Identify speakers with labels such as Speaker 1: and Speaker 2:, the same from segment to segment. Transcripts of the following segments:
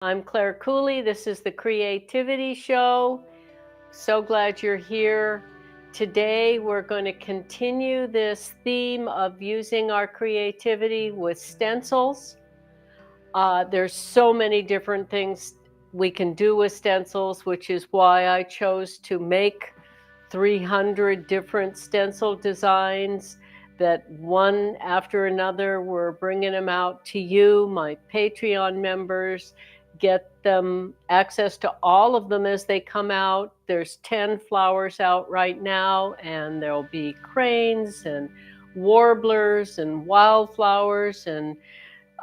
Speaker 1: I'm Clare Cooley. This is the Creativity Show. So glad you're here. Today, we're going to continue this theme of using our creativity with stencils. There's so many different things we can do with stencils, which is why I chose to make 300 different stencil designs that one after another, we're bringing them out to you, my Patreon members. Get them access to all of them as they come out. There's 10 flowers out right now, and there'll be cranes and warblers and wildflowers, and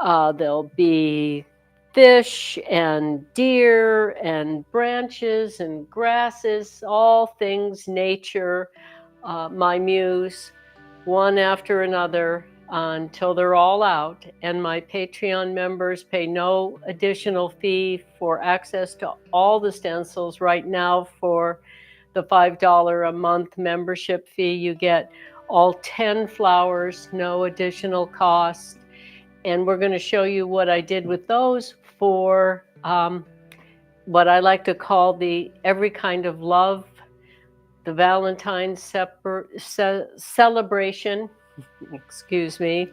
Speaker 1: there'll be fish and deer and branches and grasses, all things nature, my muse, one after another until they're all out. And my Patreon members pay no additional fee for access to all the stencils. Right now, for the $5 a month membership fee, you get all 10 flowers, no additional cost. And we're going to show you what I did with those for what I like to call the every kind of love, the Valentine's celebration. Excuse me.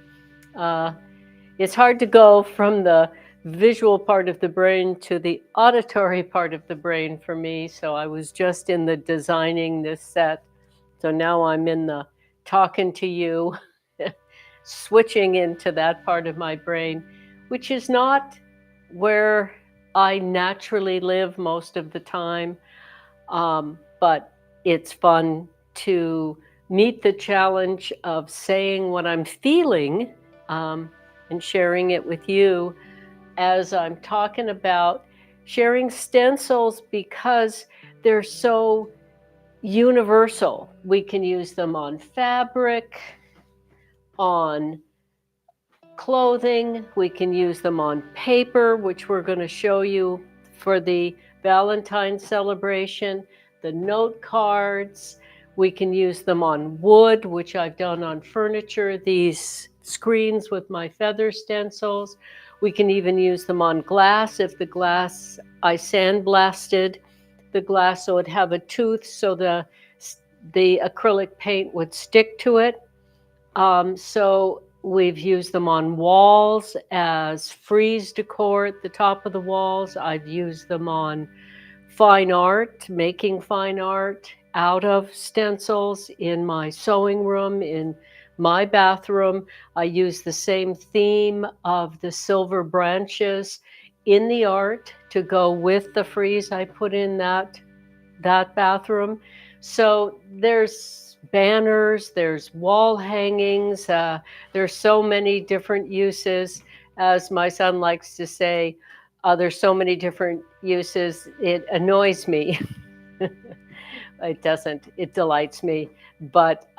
Speaker 1: It's hard to go from the visual part of the brain to the auditory part of the brain for me. So I was just in the designing this set. So now I'm in the talking to you, switching into that part of my brain, which is not where I naturally live most of the time. But it's fun to meet the challenge of saying what I'm feeling and sharing it with you as I'm talking about sharing stencils, because they're so universal. We can use them on fabric, on clothing, we can use them on paper, which we're going to show you for the Valentine's celebration, the note cards. We can use them on wood, which I've done on furniture, these screens with my feather stencils. We can even use them on glass. If the glass, I sandblasted the glass so it'd have a tooth so the acrylic paint would stick to it. So we've used them on walls as frieze decor at the top of the walls. I've used them on fine art, making fine art out of stencils in my sewing room, in my bathroom. I use the same theme of the silver branches in the art to go with the frieze I put in that bathroom. So there's banners, there's wall hangings, there's so many different uses. As my son likes to say, there's so many different uses, it annoys me. It doesn't, it delights me. But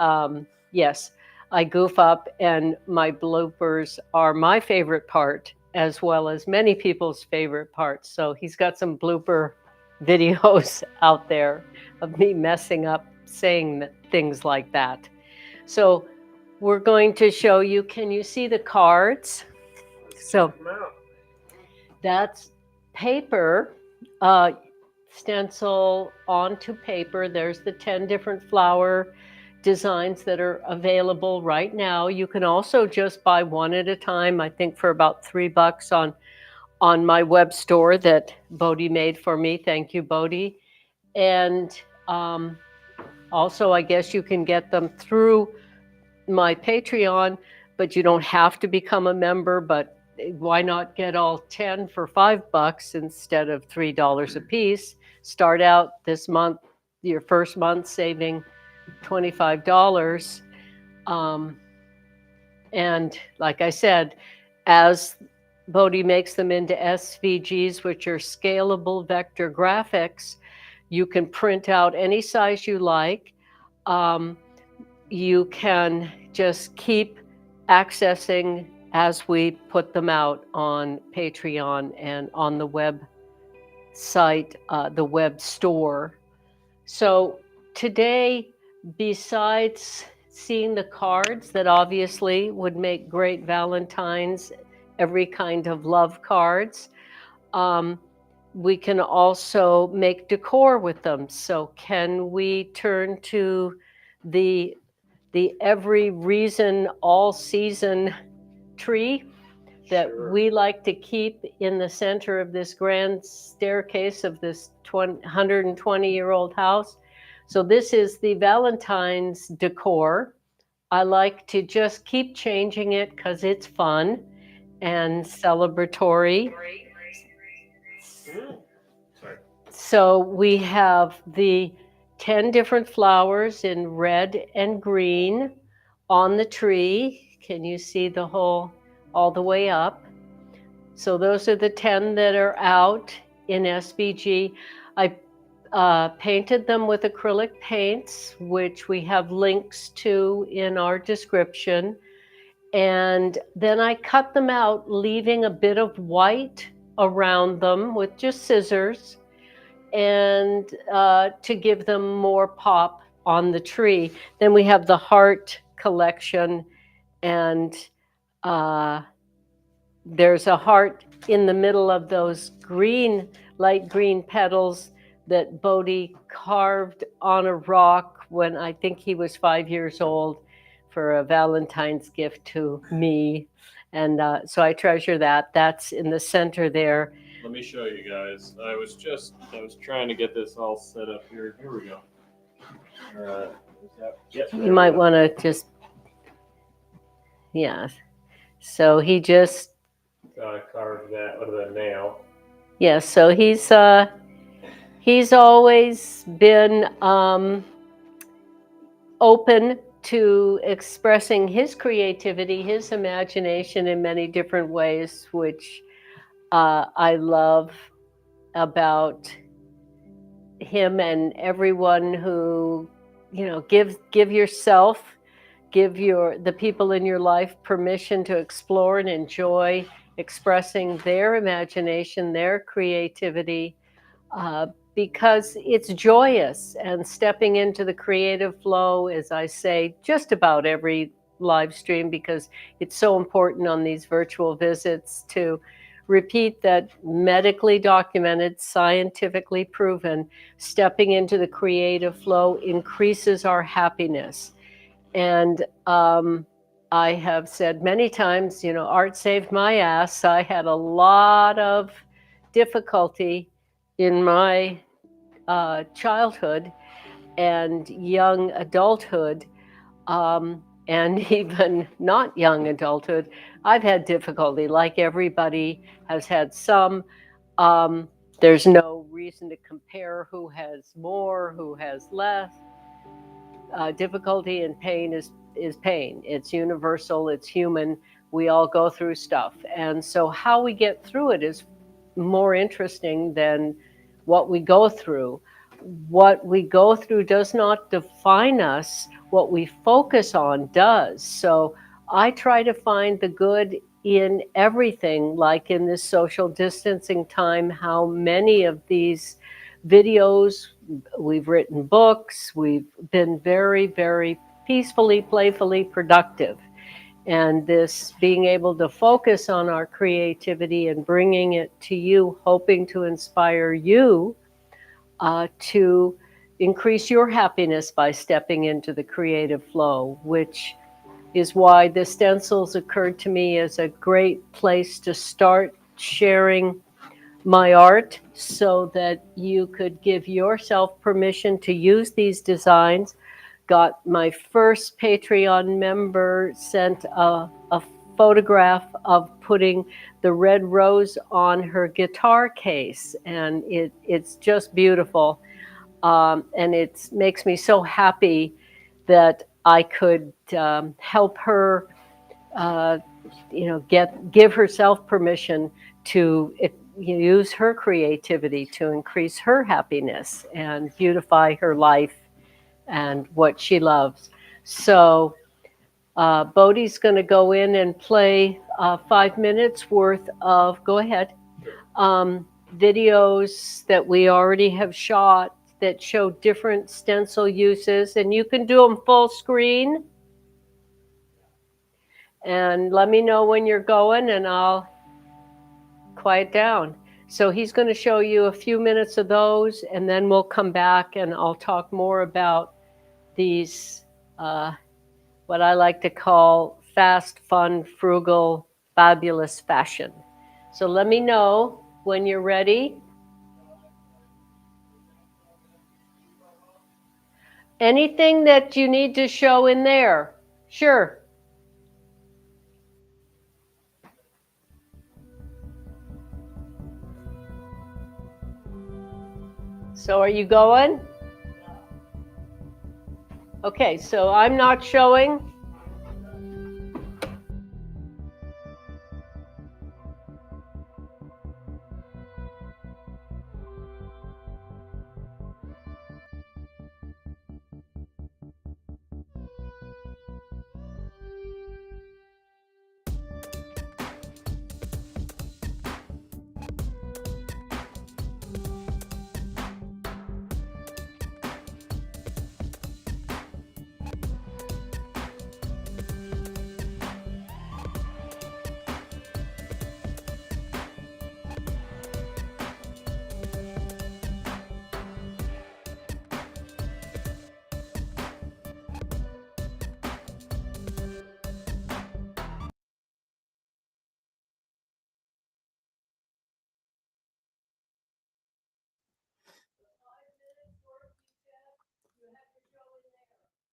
Speaker 1: yes, I goof up, and my bloopers are my favorite part, as well as many people's favorite parts. So he's got some blooper videos out there of me messing up saying things like that. So we're going to show you, can you see the cards? So that's paper, stencil onto paper. There's the 10 different flower designs that are available right now. You can also just buy one at a time, I think for about $3 on my web store that Bodhi made for me. Thank you, Bodhi. And also, I guess you can get them through my Patreon, but you don't have to become a member. But why not get all 10 for $5 instead of $3 a piece? Start out this month, your first month, saving $25. And like I said, as Bodhi makes them into SVGs, which are scalable vector graphics, you can print out any size you like. You can just keep accessing as we put them out on Patreon and on the website, the web store. So today, besides seeing the cards that obviously would make great Valentine's, every kind of love cards, We can also make decor with them. So can we turn to the every reason all season tree that we like to keep in the center of this grand staircase of this 120-year-old house? So this is the Valentine's decor. I like to just keep changing it because it's fun and celebratory. So we have the 10 different flowers in red and green on the tree. Can you see the whole, all the way up? So those are the 10 that are out in SVG. I painted them with acrylic paints, which we have links to in our description. And then I cut them out, leaving a bit of white around them with just scissors, and to give them more pop on the tree. Then we have the heart collection, and there's a heart in the middle of those green, light green petals that Bodhi carved on a rock when I think he was 5 years old for a Valentine's gift to me. And so I treasure that. That's in the center there.
Speaker 2: Let me show you guys. I was trying to get this all set up here. Here we go. All right. Yep,
Speaker 1: you might want to just, yeah. So he just
Speaker 2: carved that with a nail.
Speaker 1: Yeah, so he's always been open to expressing his creativity, his imagination in many different ways, which I love about him and everyone who, you know, give yourself, give the people in your life permission to explore and enjoy expressing their imagination, their creativity, because it's joyous. And stepping into the creative flow, as I say, just about every live stream, because it's so important on these virtual visits to repeat that medically documented, scientifically proven, stepping into the creative flow increases our happiness. And I have said many times, you know, art saved my ass. I had a lot of difficulty in my childhood and young adulthood, and even not young adulthood. I've had difficulty, like everybody has had some. There's no reason to compare who has more, who has less. Difficulty and pain is pain. It's universal, it's human. We all go through stuff. And so how we get through it is more interesting than what we go through. What we go through does not define us. What we focus on does. So I try to find the good in everything, like in this social distancing time, how many of these videos, we've written books, we've been very, very peacefully, playfully productive. And this being able to focus on our creativity and bringing it to you, hoping to inspire you to increase your happiness by stepping into the creative flow, which is why the stencils occurred to me as a great place to start sharing my art, so that you could give yourself permission to use these designs. Got my first Patreon member sent a photograph of putting the red rose on her guitar case, and it's just beautiful. And it makes me so happy that I could help her, give herself permission to use her creativity to increase her happiness and beautify her life and what she loves. So Bodhi's going to go in and play 5 minutes worth of, go ahead, videos that we already have shot that show different stencil uses, and you can do them full screen. And let me know when you're going and I'll quiet down. So he's going to show you a few minutes of those, and then we'll come back and I'll talk more about these, what I like to call fast, fun, frugal, fabulous fashion. So let me know when you're ready. Anything that you need to show in there? Sure. So are you going? Okay, so I'm not showing.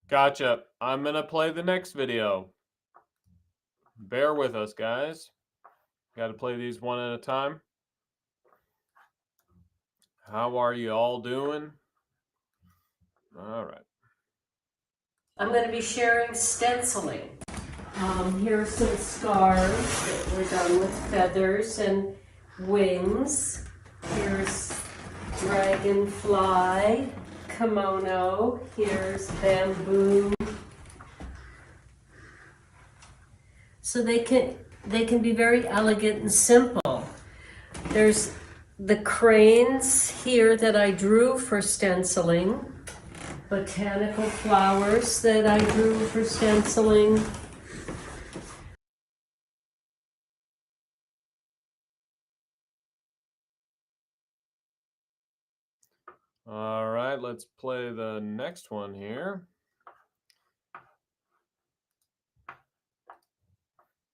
Speaker 2: Gotcha. I'm gonna play the next video. Bear with us, guys. Got to play these one at a time. How are you all doing? All right.
Speaker 1: I'm going to be sharing stenciling. Here are some scarves that were done with feathers and wings. Here's dragonfly, kimono. Here's bamboo. So they can be very elegant and simple. There's the cranes here that I drew for stenciling. Botanical flowers that I drew for stenciling.
Speaker 2: All right, let's play the next one here.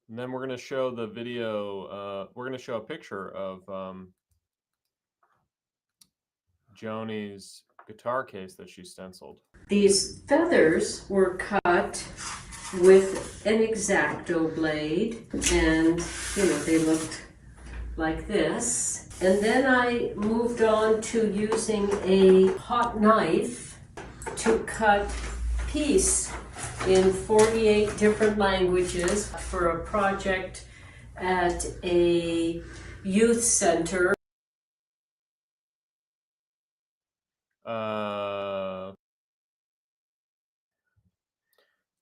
Speaker 2: And then we're going to show the video. We're going to show a picture of Joni's guitar case that she stenciled.
Speaker 1: These feathers were cut with an X-Acto blade, and they looked like this. And then I moved on to using a hot knife to cut peace in 48 different languages for a project at a youth center.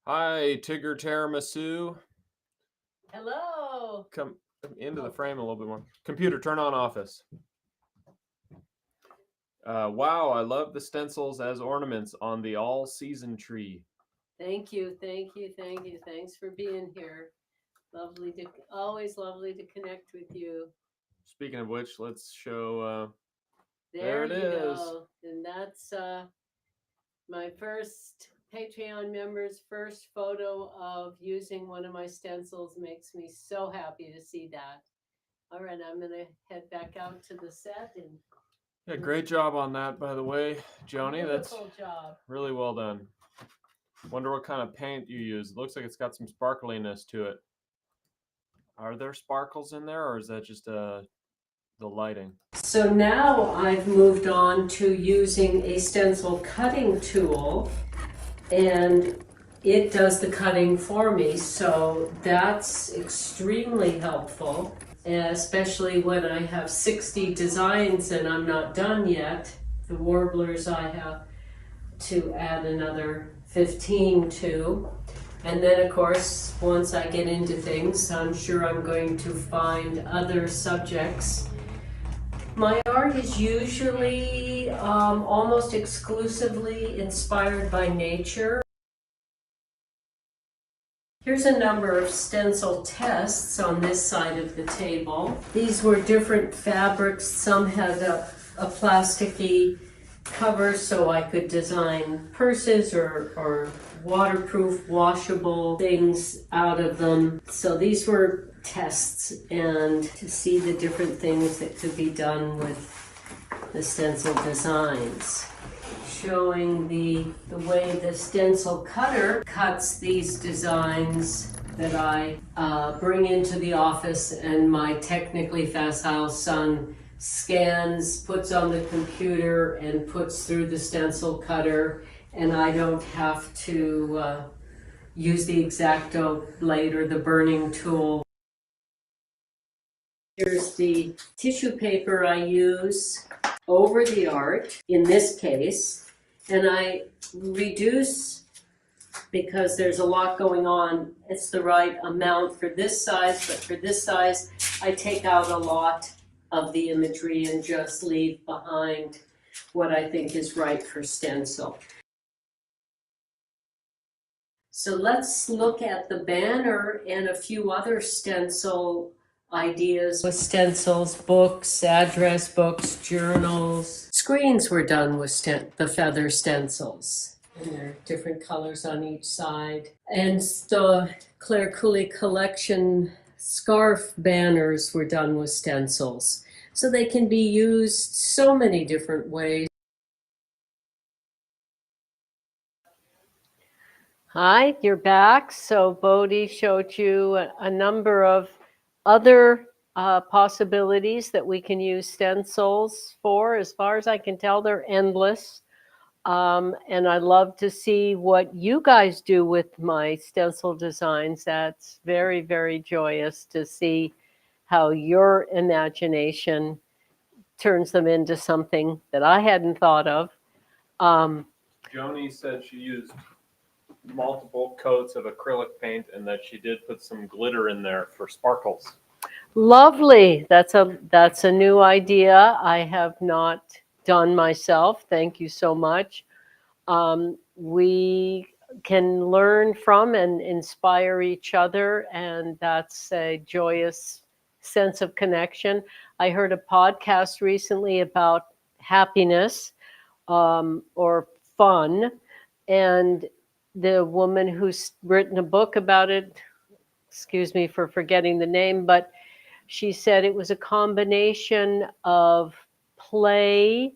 Speaker 2: Hi, Tigger Tiramisu.
Speaker 1: Hello.
Speaker 2: Come into the frame a little bit more. Computer, turn on office. Wow, I love the stencils as ornaments on the all-season tree.
Speaker 1: Thank you, thank you, thank you. Thanks for being here. Always lovely to connect with you.
Speaker 2: Speaking of which, let's show.
Speaker 1: There it is. Go. And that's my first Patreon member's first photo of using one of my stencils. Makes me so happy to see that. All right, I'm going to head back out to the set. And
Speaker 2: yeah, great job on that, by the way, Joni.
Speaker 1: Beautiful job.
Speaker 2: Really well done. Wonder what kind of paint you use. It looks like it's got some sparkliness to it. Are there sparkles in there, or is that just the lighting?
Speaker 1: So now I've moved on to using a stencil cutting tool, and it does the cutting for me. So that's extremely helpful, especially when I have 60 designs and I'm not done yet. The warblers I have to add another 15 to. And then, of course, once I get into things, I'm sure I'm going to find other subjects. My art is usually almost exclusively inspired by nature. Here's Here's a number of stencil tests on this side of the table. These were different fabrics. Some had a plasticky cover so I could design purses or waterproof, washable things out of them. So these were tests, and to see the different things that could be done with the stencil designs. Showing the way the stencil cutter cuts these designs that I bring into the office, and my technically facile son scans, puts on the computer, and puts through the stencil cutter, and I don't have to use the X-Acto blade or the burning tool. Here's the tissue paper I use over the art in this case, and I reduce because there's a lot going on. It's the right amount for this size, but for this size I take out a lot of the imagery and just leave behind what I think is right for stencil. So let's look at the banner and a few other stencil ideas with stencils, books, address books, journals. Screens were done with the feather stencils, and there are different colors on each side. And the Clare Cooley collection scarf banners were done with stencils. So they can be used so many different ways. Hi, you're back. So Bodhi showed you a number of other possibilities that we can use stencils for. As far as I can tell, they're endless. And I love to see what you guys do with my stencil designs. That's very, very joyous to see how your imagination turns them into something that I hadn't thought of.
Speaker 2: Joni said she used multiple coats of acrylic paint and that she did put some glitter in there for sparkles.
Speaker 1: Lovely. That's a new idea I have not done myself. Thank you so much. We can learn from and inspire each other, and that's a joyous sense of connection. I heard a podcast recently about happiness or fun, and the woman who's written a book about it, excuse me for forgetting the name, but she said it was a combination of play,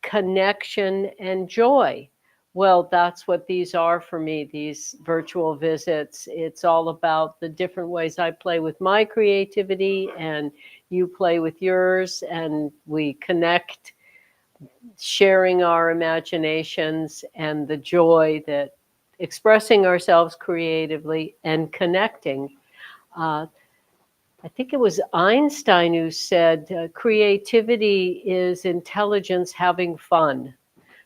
Speaker 1: connection, and joy. Well, that's what these are for me, these virtual visits. It's all about the different ways I play with my creativity and you play with yours, and we connect, sharing our imaginations and the joy that expressing ourselves creatively and connecting. I think it was Einstein who said creativity is intelligence having fun.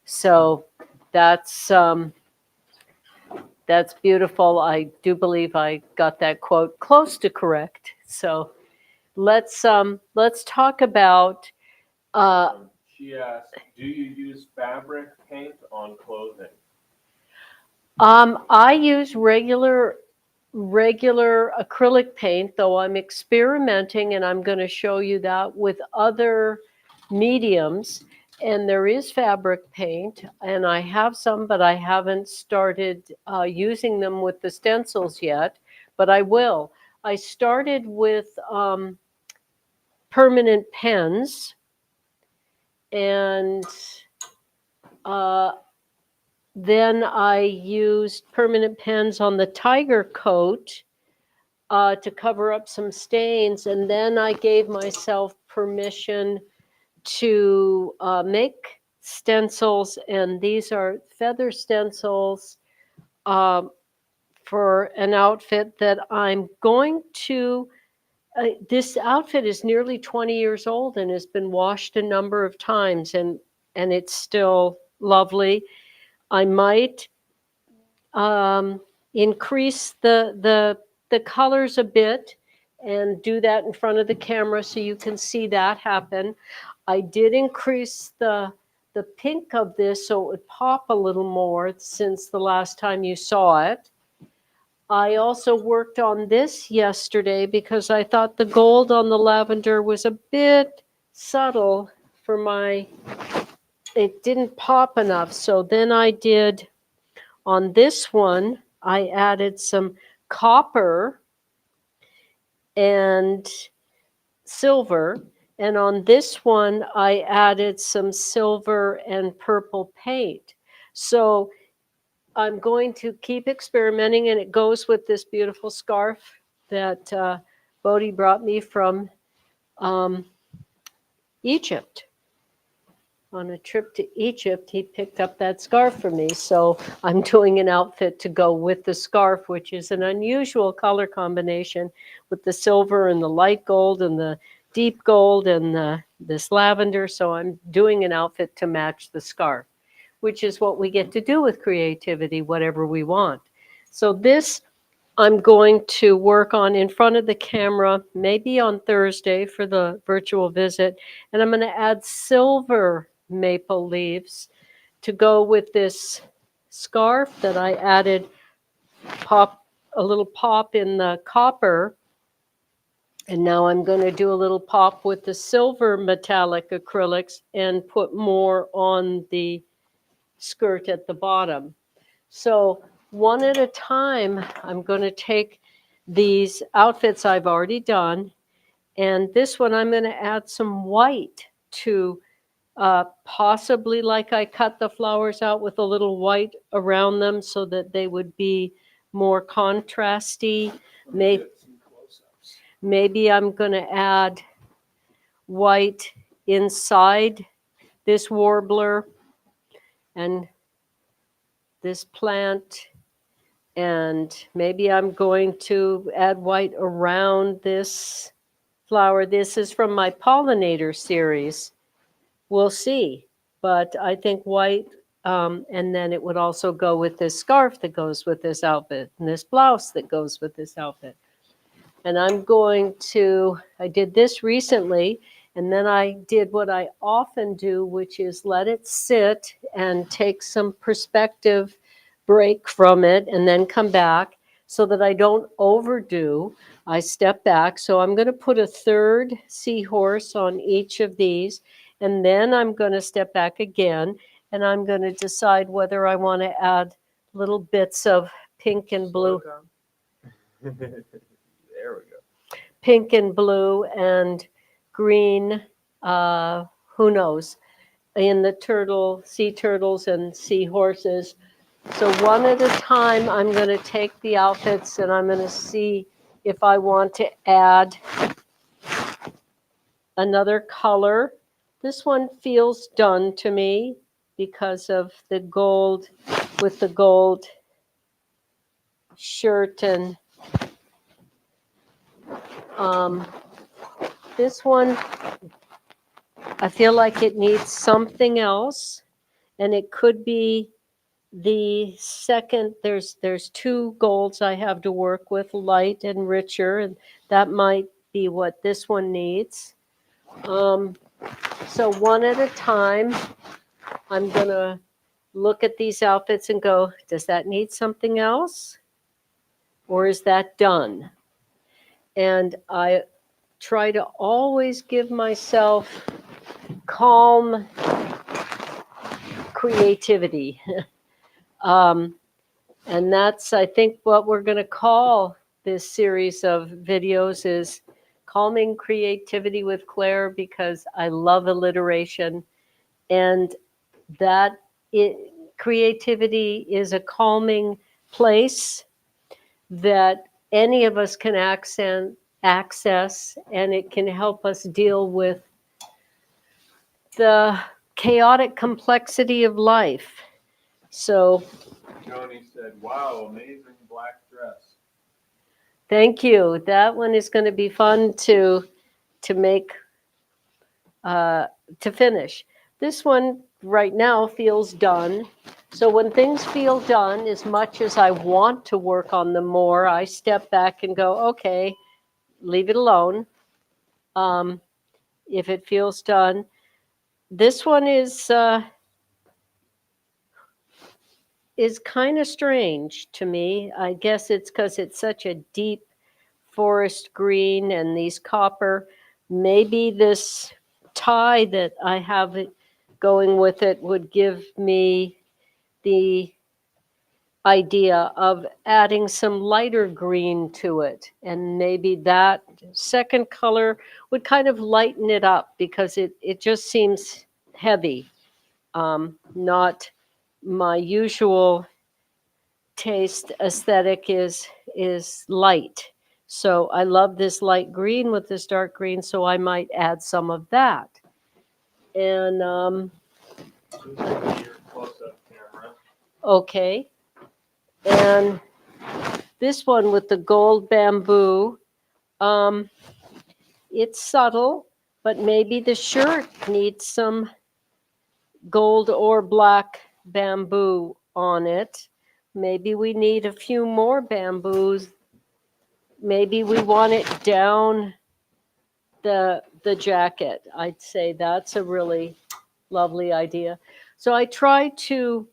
Speaker 1: So that's beautiful. I do believe I got that quote close to correct. So let's talk about.
Speaker 2: She asked, "Do you use fabric paint on clothing?"
Speaker 1: I use regular acrylic paint, though I'm experimenting, and I'm going to show you that with other mediums. And there is fabric paint, and I have some, but I haven't started using them with the stencils yet, but I will. I started with permanent pens, and then I used permanent pens on the tiger coat to cover up some stains, and then I gave myself permission to make stencils, and these are feather stencils for an outfit that I'm going to. This outfit is nearly 20 years old and has been washed a number of times, and it's still lovely. I might increase the colors a bit and do that in front of the camera so you can see that happen. I did increase the pink of this so it would pop a little more since the last time you saw it. I also worked on this yesterday because I thought the gold on the lavender was a bit subtle for my, it didn't pop enough. So then I did, on this one, I added some copper and silver. And on this one, I added some silver and purple paint. So I'm going to keep experimenting, and it goes with this beautiful scarf that Bodhi brought me from Egypt. On a trip to Egypt, he picked up that scarf for me. So I'm doing an outfit to go with the scarf, which is an unusual color combination with the silver and the light gold and the deep gold and this lavender. So I'm doing an outfit to match the scarf, which is what we get to do with creativity, whatever we want. So this I'm going to work on in front of the camera, maybe on Thursday for the virtual visit. And I'm going to add silver maple leaves to go with this scarf that I added a little pop in the copper. And now I'm going to do a little pop with the silver metallic acrylics and put more on the skirt at the bottom. So one at a time, I'm going to take these outfits I've already done, and this one I'm going to add some white to possibly like I cut the flowers out with a little white around them so that they would be more contrasty. Maybe I'm going to add white inside this warbler and this plant, and maybe I'm going to add white around this flower. This is from my pollinator series. We'll see, but I think white, and then it would also go with this scarf that goes with this outfit and this blouse that goes with this outfit. And I did this recently, and then I did what I often do, which is let it sit and take some perspective break from it and then come back so that I don't overdo. I step back. So I'm going to put a third seahorse on each of these, and then I'm going to step back again, and I'm going to decide whether I want to add little bits of pink and blue.
Speaker 2: There we go.
Speaker 1: Pink and blue and green, who knows, in the sea turtles and seahorses. So one at a time, I'm going to take the outfits and I'm going to see if I want to add another color. This one feels done to me because of the gold with the gold shirt, and this one, I feel like it needs something else, and it could be the second. There's two golds I have to work with, light and richer, and that might be what this one needs. So one at a time, I'm gonna look at these outfits and go, does that need something else? Or is that done? And I try to always give myself calm creativity. And that's, I think, what we're going to call this series of videos is Calming Creativity with Claire, because I love alliteration, and that creativity is a calming place that any of us can access, and it can help us deal with the chaotic complexity of life. So
Speaker 2: Joni said, wow, amazing black dress.
Speaker 1: thank you. That one is going to be fun to make, to finish. This one right now feels done. So when things feel done, as much as I want to work on them more, I step back and go, okay, leave it alone. If it feels done. This one is is kind of strange to me. I guess it's because it's such a deep forest green and these copper. Maybe this tie that I have it going with it would give me the idea of adding some lighter green to it. And maybe that second color would kind of lighten it up because it just seems heavy. Not my usual taste aesthetic is light. So I love this light green with this dark green, so I might add some of that. And
Speaker 2: Your close-up camera.
Speaker 1: okay. And this one with the gold bamboo, it's subtle, but maybe the shirt needs some gold or black bamboo on it. Maybe we need a few more bamboos. Maybe we want it down the jacket. I'd say that's a really lovely idea. So I try to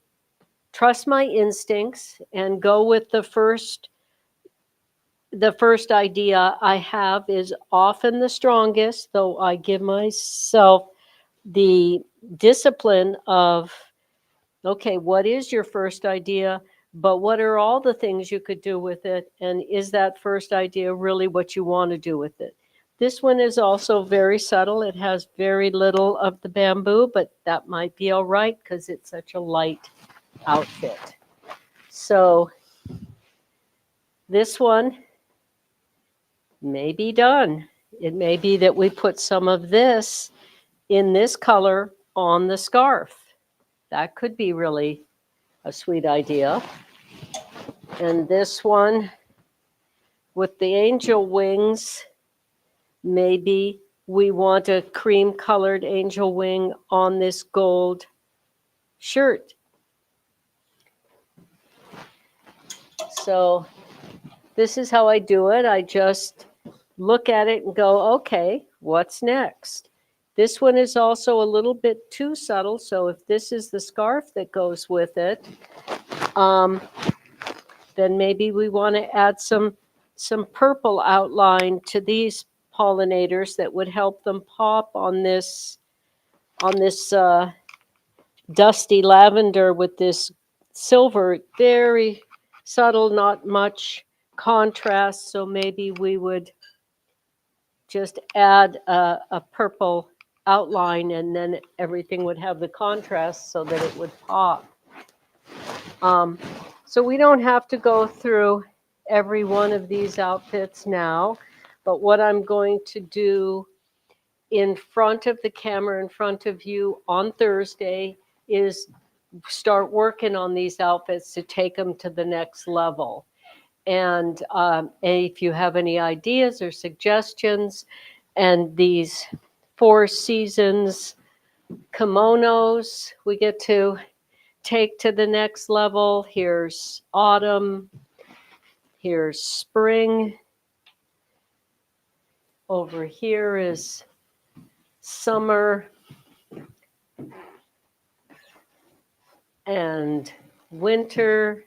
Speaker 1: trust my instincts and go with the first idea I have is often the strongest, though I give myself the discipline of, okay, what is your first idea? But what are all the things you could do with it? And is that first idea really what you want to do with it? This one is also very subtle. It has very little of the bamboo, but that might be all right because it's such a light outfit. So this one may be done. It may be that we put some of this in this color on the scarf. That could be really a sweet idea. And this one with the angel wings, maybe we want a cream colored angel wing on this gold shirt. So this is how I do it. I just look at it and go, okay, what's next? This one is also a little bit too subtle. So if this is the scarf that goes with it, then maybe we want to add some purple outline to these pollinators that would help them pop on this dusty lavender with this silver, very subtle, not much contrast. So maybe we would just add a purple outline and then everything would have the contrast so that it would pop. So we don't have to go through every one of these outfits now, but what I'm going to do in front of the camera, in front of you on Thursday, is start working on these outfits to take them to the next level. And if you have any ideas or suggestions, and these 4 seasons kimonos we get to take to the next level. Here's autumn, here's spring. Over here is summer and winter.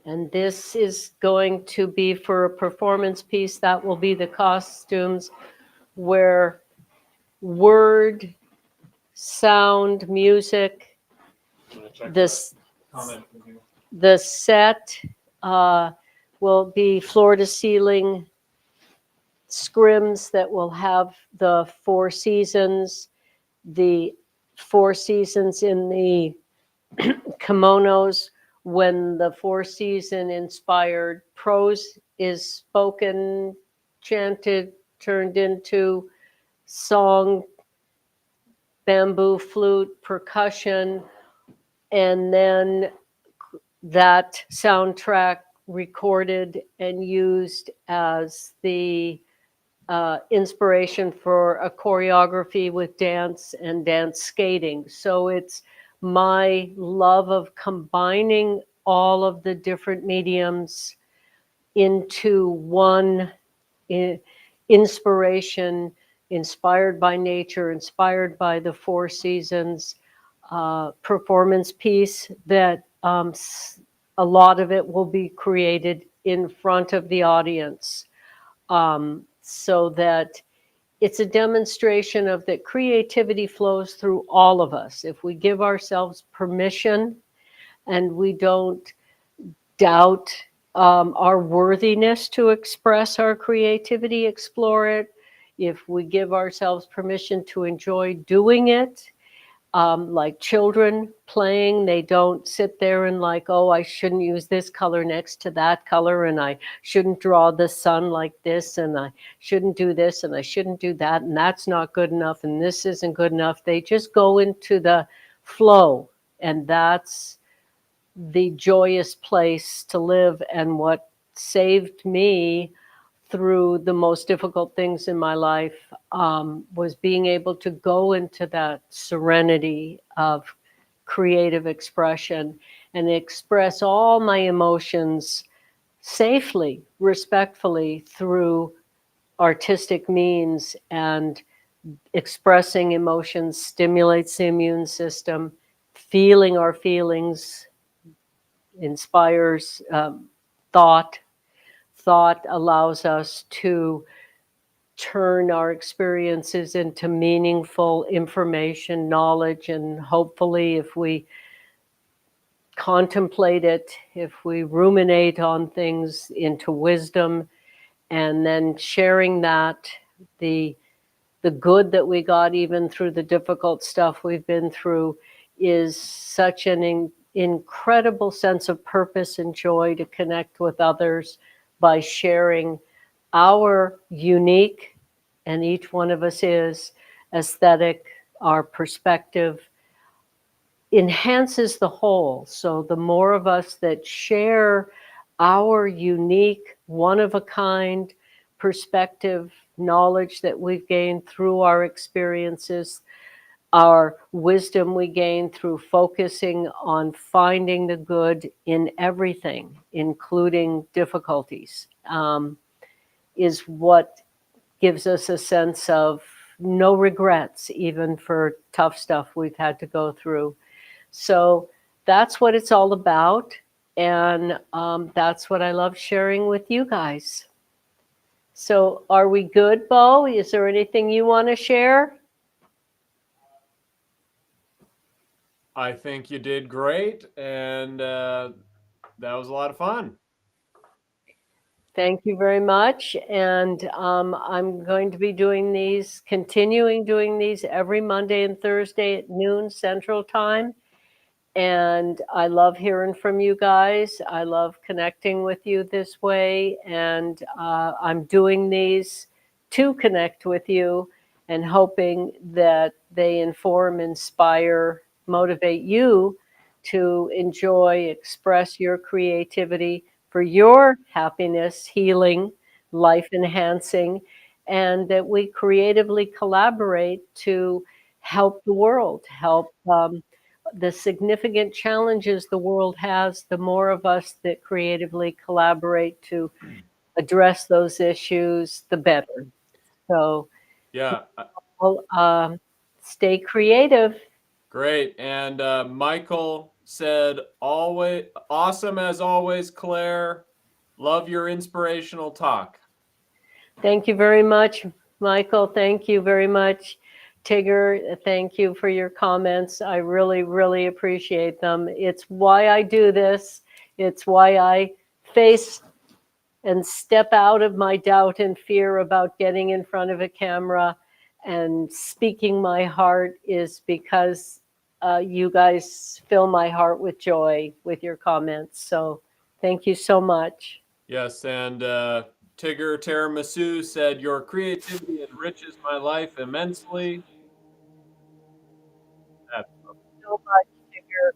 Speaker 1: And this is going to be for a performance piece. That will be the costumes where word, sound, music, this, the set will be floor to ceiling scrims that will have the 4 seasons, the 4 seasons in the kimonos. When the 4 season inspired prose is spoken, chanted, turned into song, bamboo flute, percussion, and then that soundtrack recorded and used as the inspiration for a choreography with dance and dance skating. So it's my love of combining all of the different mediums into one inspiration, inspired by nature, inspired by the 4 seasons, performance piece that a lot of it will be created in front of the audience, so that it's a demonstration of that creativity flows through all of us. If we give ourselves permission and we don't doubt our worthiness to express our creativity, explore it, if we give ourselves permission to enjoy doing it, like children playing, they don't sit there and like, oh, I shouldn't use this color next to that color, and I shouldn't draw the sun like this, and I shouldn't do this, and I shouldn't do that, and that's not good enough, and this isn't good enough. They just go into the flow, and that's the joyous place to live. And what saved me through the most difficult things in my life was being able to go into that serenity of creative expression and express all my emotions safely, respectfully through artistic means. And expressing emotions stimulates the immune system. Feeling our feelings inspires thought. Thought allows us to turn our experiences into meaningful information, knowledge, and hopefully, if we contemplate it, if we ruminate on things, into wisdom, and then sharing that, the good that we got even through the difficult stuff we've been through is such an incredible sense of purpose and joy to connect with others by sharing our unique, and each one of us is, aesthetic, our perspective enhances the whole. So the more of us that share our unique, one of a kind perspective, knowledge that we've gained through our experiences, our wisdom we gain through focusing on finding the good in everything, including difficulties, is what gives us a sense of no regrets, even for tough stuff we've had to go through. So that's what it's all about. And that's what I love sharing with you guys. So are we good, Bo? Is there anything you want to share?
Speaker 2: I think you did great, and that was a lot of fun.
Speaker 1: Thank you very much. And I'm going to be continuing doing these every Monday and Thursday at noon Central Time. And I love hearing from you guys. I love connecting with you this way. And I'm doing these to connect with you and hoping that they inform, inspire, motivate you to enjoy, express your creativity for your happiness, healing, life enhancing, and that we creatively collaborate to help the world, help the significant challenges the world has. The more of us that creatively collaborate to address those issues, the better. So,
Speaker 2: Yeah,
Speaker 1: well, stay creative.
Speaker 2: great. And Michael said, always awesome as always, Claire. Love your inspirational talk.
Speaker 1: Thank you very much, Michael. Thank you very much, Tigger. Thank you for your comments. I really, really appreciate them. It's why I do this. It's why I face and step out of my doubt and fear about getting in front of a camera and speaking my heart, is because you guys fill my heart with joy with your comments. So thank you so much.
Speaker 2: Yes, and Tigger Tiramisu said, your creativity enriches my life immensely. That's
Speaker 1: So much, Tigger.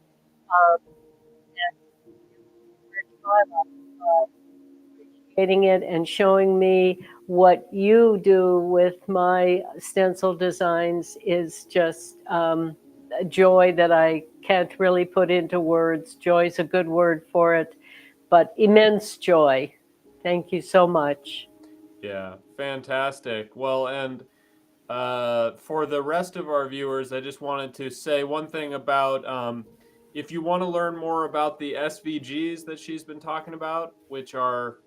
Speaker 1: And you enrich my life by appreciating it and showing me what you do with my stencil designs is just a joy that I can't really put into words. Joy is a good word for it, but immense joy. Thank you so much.
Speaker 2: yeah, fantastic. Well, and For the rest of our viewers, I just wanted to say one thing about if you want to learn more about the SVGs that she's been talking about, which are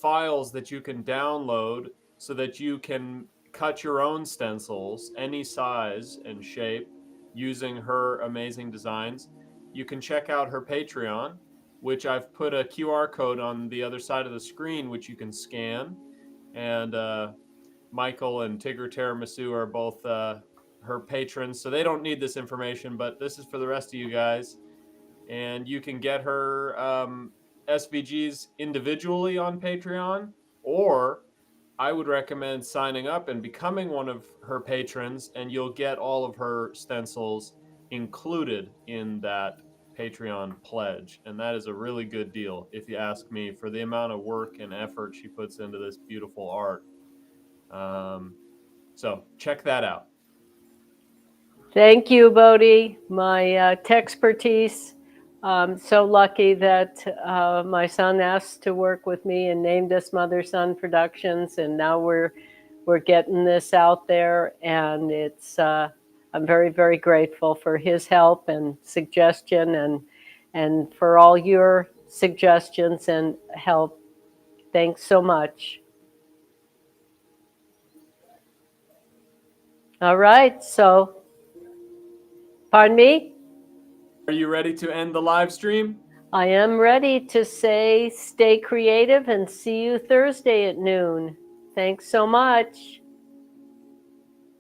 Speaker 2: files that you can download so that you can cut your own stencils, any size and shape, using her amazing designs. You can check out her Patreon, which I've put a QR code on the other side of the screen, which you can scan. And Michael and Tigger Tiramisu are both her patrons, so they don't need this information, but this is for the rest of you guys. And you can get her SVGs individually on Patreon, or I would recommend signing up and becoming one of her patrons, and you'll get all of her stencils included in that Patreon pledge. And that is a really good deal, if you ask me, for the amount of work and effort she puts into this beautiful art. So check that out.
Speaker 1: Thank you, Bodhi. My texpertise. I'm so lucky that my son asked to work with me and named us Mother Son Productions, and now we're getting this out there, and it's I'm very, very grateful for his help and suggestion, and for all your suggestions and help. Thanks so much. All right, so pardon me?
Speaker 2: Are you ready to end the live stream?
Speaker 1: I am ready to say stay creative and see you Thursday at noon. Thanks so much.